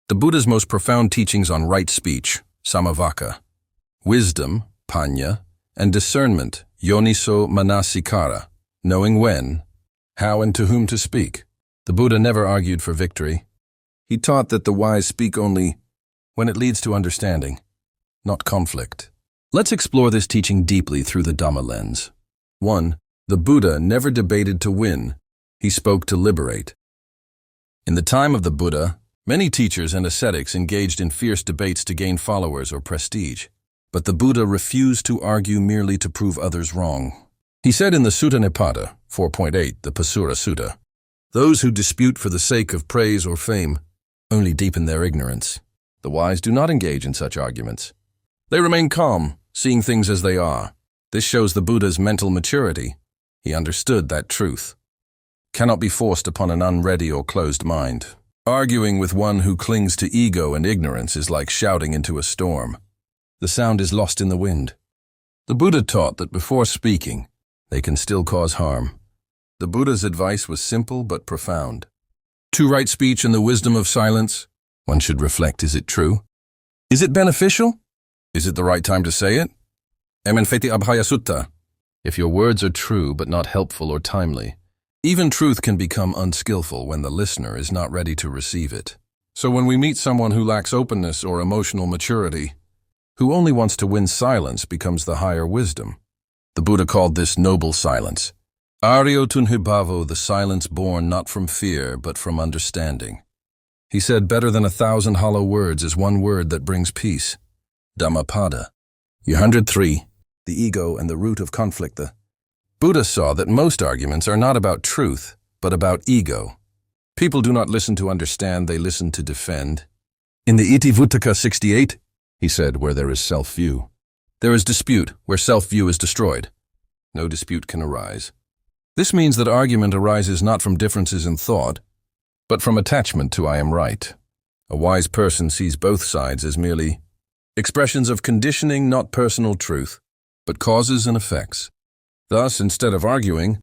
The Buddha's most profound teachings on right speech, Sammā Vācā, wisdom, paññā, and discernment, yoniso manasikara, knowing when, how and to whom to speak. The Buddha never argued for victory. He taught that the wise speak only when it leads to understanding, not conflict. Let's explore this teaching deeply through the Dhamma lens. 1. The Buddha never debated to win. He spoke to liberate. In the time of the Buddha, many teachers and ascetics engaged in fierce debates to gain followers or prestige. But the Buddha refused to argue merely to prove others wrong. He said in the Sutta Nipata 4.8, the Pasura Sutta, "Those who dispute for the sake of praise or fame only deepen their ignorance. The wise do not engage in such arguments. They remain calm, seeing things as they are." This shows the Buddha's mental maturity. He understood that truth cannot be forced upon an unready or closed mind. Arguing with one who clings to ego and ignorance is like shouting into a storm. The sound is lost in the wind. The Buddha taught that before speaking, they can still cause harm. The Buddha's advice was simple but profound. To right speech and the wisdom of silence, one should reflect, is it true? Is it beneficial? Is it the right time to say it? Emenfeti abhaya sutta. If your words are true but not helpful or timely, even truth can become unskillful when the listener is not ready to receive it. So when we meet someone who lacks openness or emotional maturity, who only wants to win silence becomes the higher wisdom. The Buddha called this noble silence. Aryo tunhibhavo, the silence born not from fear but from understanding. He said, better than 1,000 hollow words is one word that brings peace. Dhammapada. 103. The ego and the root of conflict. The Buddha saw that most arguments are not about truth, but about ego. People do not listen to understand, they listen to defend. In the Iti-Vuttaka 68, he said, where there is self-view, there is dispute, where self-view is destroyed. No dispute can arise. This means that argument arises not from differences in thought, but from attachment to I am right. A wise person sees both sides as merely expressions of conditioning, not personal truth, but causes and effects. Thus, instead of arguing,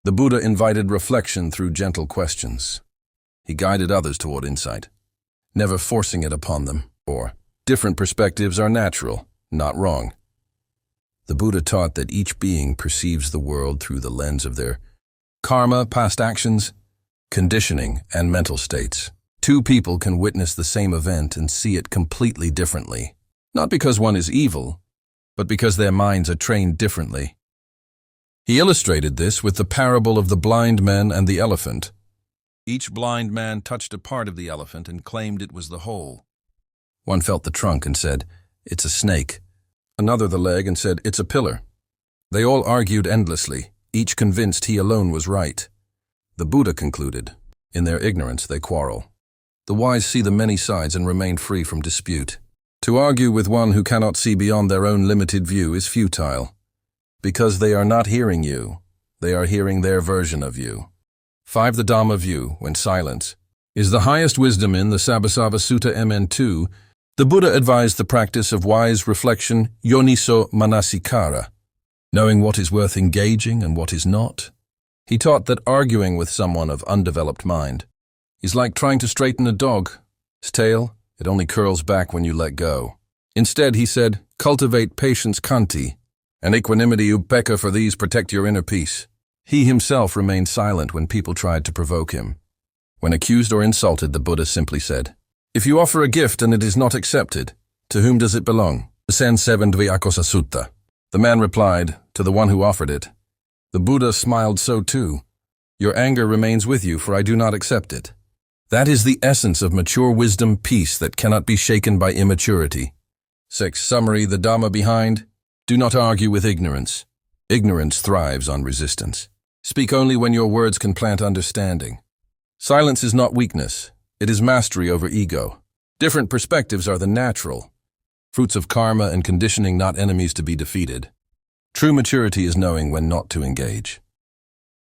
the Buddha invited reflection through gentle questions. He guided others toward insight, never forcing it upon them, or different perspectives are natural, not wrong. The Buddha taught that each being perceives the world through the lens of their karma, past actions, conditioning, and mental states. Two people can witness the same event and see it completely differently, not because one is evil, but because their minds are trained differently. He illustrated this with the parable of the blind man and the elephant. Each blind man touched a part of the elephant and claimed it was the whole. One felt the trunk and said, "It's a snake." Another the leg and said, "It's a pillar." They all argued endlessly, each convinced he alone was right. The Buddha concluded, in their ignorance they quarrel. The wise see the many sides and remain free from dispute. To argue with one who cannot see beyond their own limited view is futile, because they are not hearing you, they are hearing their version of you. 5. The Dhamma view, when silence is the highest wisdom. In the Sabbasava Sutta MN2, the Buddha advised the practice of wise reflection, yoniso manasikara, knowing what is worth engaging and what is not. He taught that arguing with someone of undeveloped mind is like trying to straighten a dog. His tail, it only curls back when you let go. Instead, he said, cultivate patience khanti, and equanimity upekkha, for these protect your inner peace. He himself remained silent when people tried to provoke him. When accused or insulted, the Buddha simply said, if you offer a gift and it is not accepted, to whom does it belong? Sen 7 Dviakosa Sutta. The man replied, to the one who offered it. The Buddha smiled, so too. Your anger remains with you, for I do not accept it. That is the essence of mature wisdom, peace that cannot be shaken by immaturity. 6. Summary, the Dhamma behind. Do not argue with ignorance. Ignorance thrives on resistance. Speak only when your words can plant understanding. Silence is not weakness. It is mastery over ego. Different perspectives are the natural fruits of karma and conditioning, not enemies to be defeated. True maturity is knowing when not to engage.